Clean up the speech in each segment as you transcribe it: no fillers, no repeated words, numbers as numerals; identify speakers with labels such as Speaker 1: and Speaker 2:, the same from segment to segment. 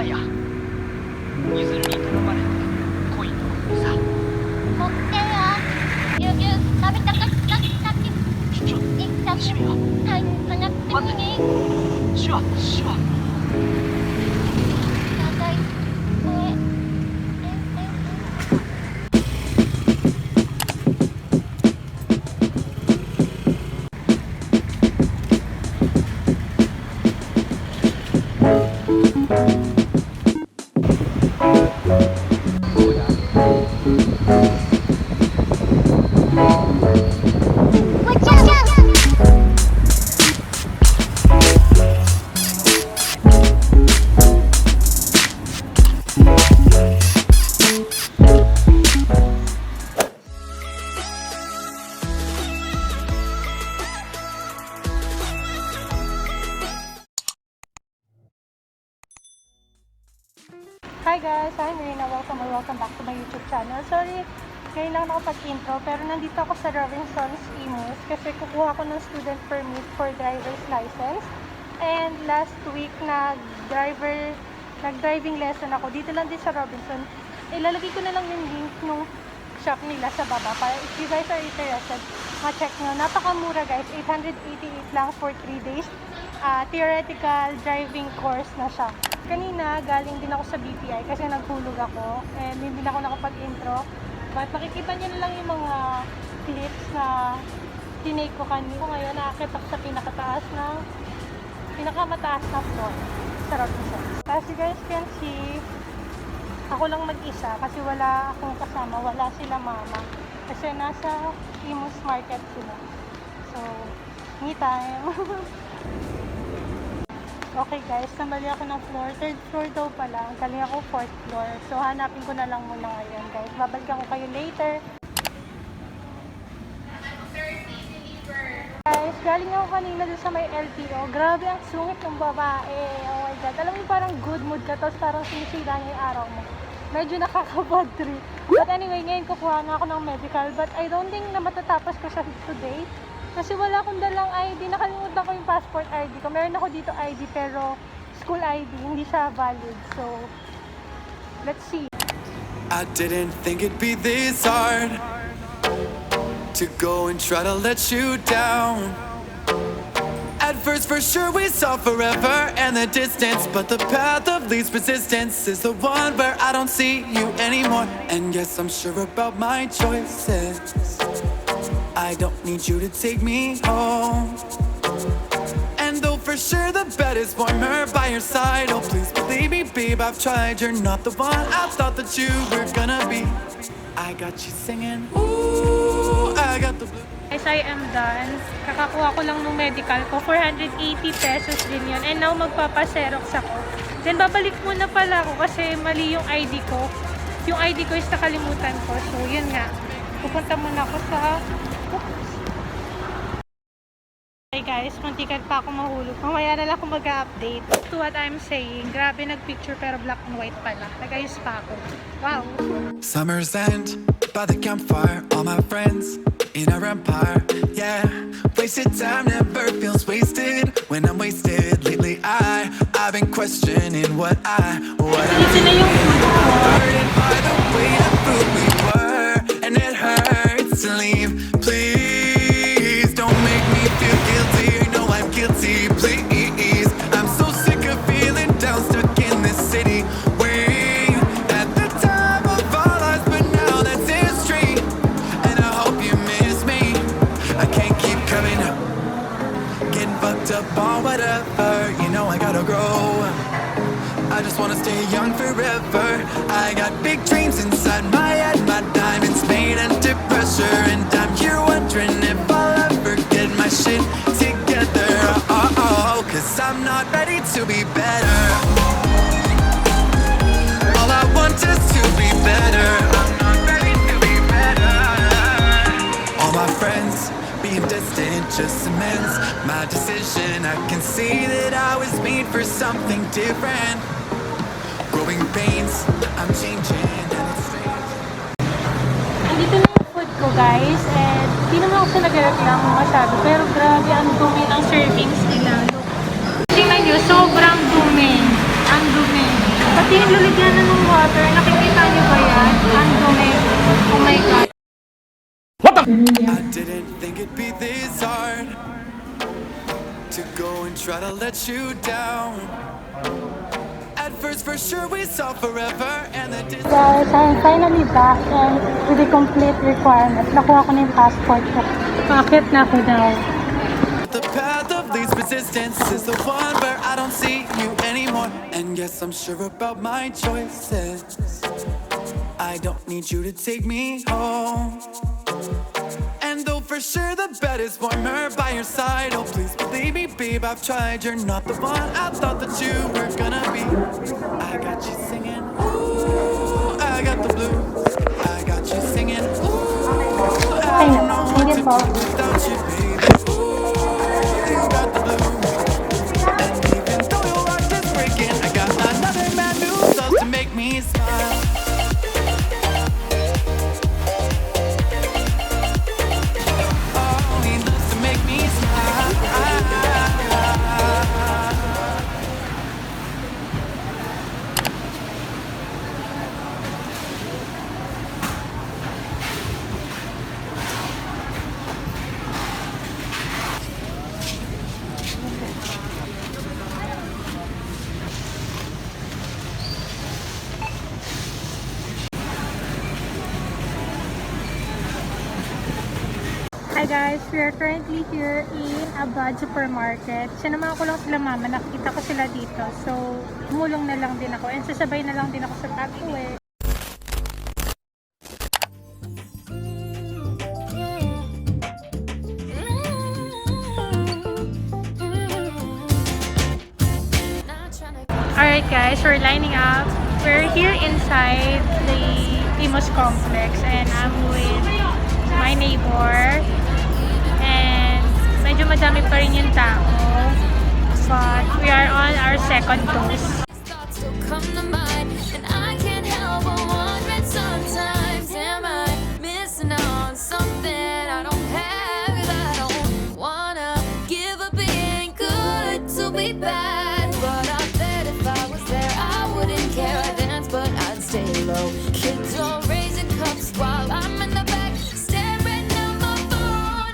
Speaker 1: さやゆずるに頼まれてコインのさ
Speaker 2: 持ってよぎゅうぎゅう食べたかったって
Speaker 1: ちょ
Speaker 2: 言った
Speaker 1: しみよ
Speaker 2: はい放ってみね
Speaker 1: シュワシュワ
Speaker 2: 長い声
Speaker 3: Hi guys, I'm Reina. Welcome back to my YouTube channel. Sorry, ngayon lang nakapag-intro pero nandito ako sa Robinson's Imus kasi kukuha ko ng student permit for driver's license. And last week nag-driving lesson ako. Dito lang din sa Robinson. Ilalagay ko na lang yung link nung shop nila sa baba para if you guys are interested, ma-check nyo. Napakamura guys, 888 lang for 3 days. Theoretical driving course na siya. Kanina, galing din ako sa BPI kasi naghulog ako and hindi na ako nakapag-intro. But makikita nyo na lang yung mga clips na tinake ko kanina. Ngayon, nakakit ako sa pinakamataas na floor sa Robinson. As you guys can see, ako lang mag-isa kasi wala akong kasama, wala sila mama. Kasi nasa Imus Market sila. So, me time. Okay guys, namali ako ng floor. 3rd floor daw pala. Galing ako 4th floor. So hanapin ko na lang muna ngayon guys. Babalikan ko kayo later. Guys, galing ako kanina dun sa may LTO. Grabe ang sungit ng babae. Oh my god. Alam mo parang good mood ka. Tapos parang sinisira niya yung araw mo. Medyo nakaka-bad trip. But anyway, ngayon kukuha nga ako ng medical. But I don't think na matatapos ko siya today. Kasi wala akong dalang ID. Nakalimutan ko yung passport ID ko. Meron ako dito ID pero school ID. Hindi siya valid. So, let's see.
Speaker 4: I didn't think it'd be this hard to go and try to let you down. At first for sure we saw forever and the distance, but the path of least resistance is the one where I don't see you anymore. And yes, I'm sure about my choices. I don't need you to take me home. And though for sure the bed is warmer by your side, oh please believe me babe, I've tried. You're not the one I thought that you were gonna be. I got you singing, ooh, I got the blue.
Speaker 3: Guys, I am done. Kakakuha ko lang ng medical ko. 480 pesos din yun. And now magpapaserox ako. Then babalik muna pala ako kasi mali yung ID ko. Yung ID ko is nakalimutan ko. So yun nga. Pupunta muna ako sa... Hey guys, muntikan pa ako mahulog. Mamaya na lang ako mag-update. To what I'm saying, grabe nagpicture pero black and white pala. Nag-ayos pa ako. Wow!
Speaker 4: Summer's end, by the campfire, all my friends in our empire, yeah. Wasted time never feels wasted when I'm wasted. Lately I've been questioning what I
Speaker 3: Dito na yung food ko.
Speaker 4: burdened by the way of food we were, and it hurts to leave. Please don't make me feel guilty. You know I'm guilty. Please, I'm so sick of feeling down, stuck in this city. Way at the time of our lives, but now that's history. And I hope you miss me. I can't keep coming up, getting fucked up on whatever. You know I gotta grow. I just wanna stay young forever. I got big dreams inside my head. My diamonds made under pressure, and I'm here wondering if I'll ever get my shit together. Cause I'm not ready to be better. All I want is to be better. I'm not ready to be better. All my friends being distant just cements my decision. I can see that I was made for something different. Growing pains, I'm changing and it's strange.
Speaker 3: Andito na yung food ko guys. And di naman ako siya nag-reklamo masyado. Pero grabe ang dumi ng servings nila. Tingnan nyo, sobrang dumi. Ang dumi. Hindi yung lalagyan na ng water. Nakikita niyo ba yan? Ang dumi. Oh my God.
Speaker 4: I didn't think it'd be this hard to go and try to let you down. At first, for sure, we saw forever, and the distance.
Speaker 3: Guys, I'm finally back and with the complete requirements. Nakuha ko na yung passport ko. Bakit na ako daw?
Speaker 4: The path of least resistance is the one where I don't see you anymore. And yes, I'm sure about my choices. I don't need you to take me home. And though for sure the bed is warmer by your side, oh please believe me, babe, I've tried. You're not the one I thought that you were gonna be. I got you singing, ooh, I got the blues. I got you singing, ooh, I don't know what to do without you, baby. Ooh, you got the blues. And even though your heart is breaking, I got another man new love to make me smile.
Speaker 3: Hi guys, we are currently here in a bad supermarket. Sinamahan ko lang sila mama, nakita ko sila dito. So, tumulong na lang din ako and sasabay na lang din ako sa pag-uwi. Alright guys, we're lining up. We're here inside the Imos complex and I'm with my neighbor. And medyo madami pa rin yung tao. But we are on our second dose.
Speaker 5: Come to mind, and I can't help but wonder sometimes, am I missing on something I don't have? 'Cause I don't wanna give up being good to be bad, but I bet if I was there I wouldn't care. I'd dance but I'd stay low. Kids all raising cups while I'm in the back staring at my phone.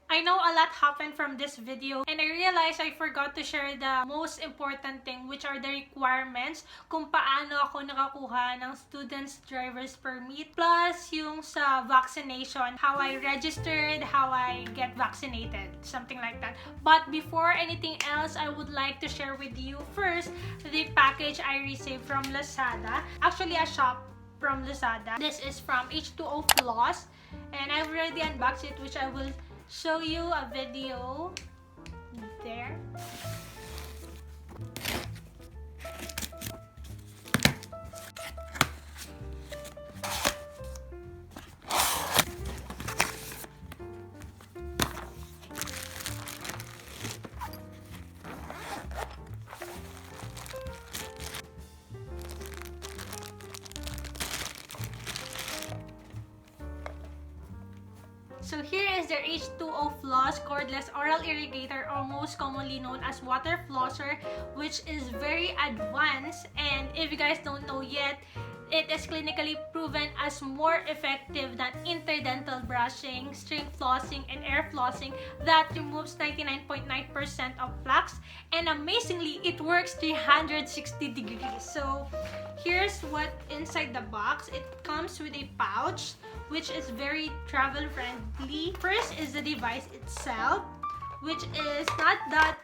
Speaker 3: I know a lot happened from this video and I realized I forgot to share the most important thing, which are the requirements kung paano ako nakakuha ng student's driver's permit, plus yung sa vaccination, how I registered, how I get vaccinated, something like that. But before anything else, I would like to share with you first the package I received from Lazada. Actually, a shop from Lazada. This is from H2O Floss and I've already unboxed it, which I will show you a video there. So here is their H2O Floss Cordless Oral Irrigator, or most commonly known as Water Flosser, which is very advanced, and if you guys don't know yet, it is clinically proven as more effective than interdental brushing, string flossing, and air flossing that removes 99.9% of plaques, and amazingly, it works 360 degrees. So here's what inside the box. It comes with a pouch, which is very travel friendly. First is the device itself, which is not that,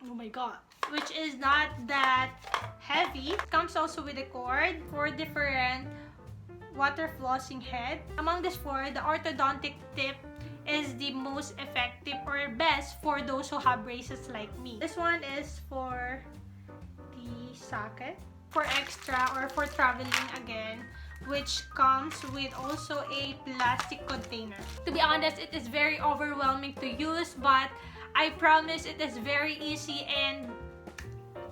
Speaker 3: oh my god, which is not that heavy. It comes also with a cord, 4 different water flossing head. Among this 4, the orthodontic tip is the most effective or best for those who have braces like me. This one is for the socket, for extra or for traveling again, which comes with also a plastic container. To be honest, it is very overwhelming to use, but I promise it is very easy and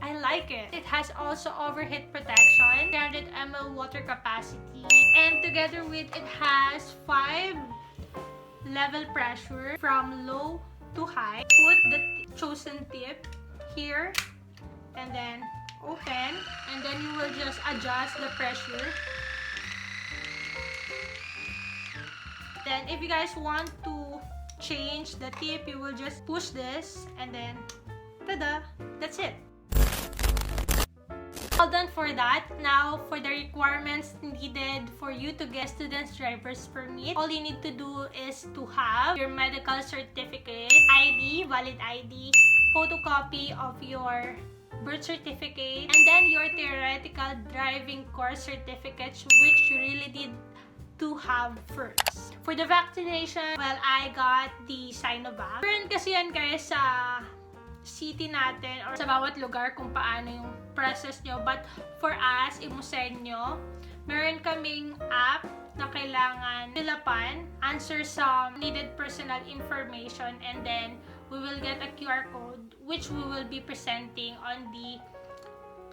Speaker 3: I like it. It has also overheat protection, 300 ml water capacity, and together with it has 5 level pressure from low to high. Put the chosen tip here and then open, and then you will just adjust the pressure. Then if you guys want to change the tip, you will just push this, and then tada! That's it. All done for that. Now, for the requirements needed for you to get student's driver's permit, all you need to do is to have your medical certificate, ID, valid ID, photocopy of your birth certificate, and then your theoretical driving course certificates, which you really need to have first. For the vaccination, well, I got the sinovac. Meron kasi yan guys sa city natin or sa bawat lugar kung paano yung process nyo. But for us, imusend nyo, meron kaming app na kailangan filapan, answer some needed personal information, and then we will get a QR code which we will be presenting on the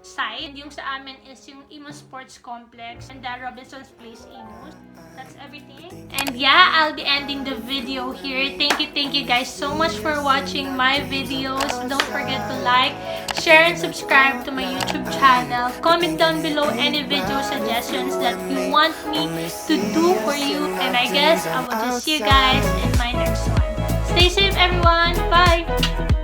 Speaker 3: site. Yung sa amin is yung Imo Sports Complex and the Robinson's Place Imus. That's everything. And yeah, I'll be ending the video here. Thank you guys so much for watching my videos. Don't forget to like, share, and subscribe to my YouTube channel. Comment down below any video suggestions that you want me to do for you. And I guess I will just see you guys in my next one. Stay safe everyone. Bye!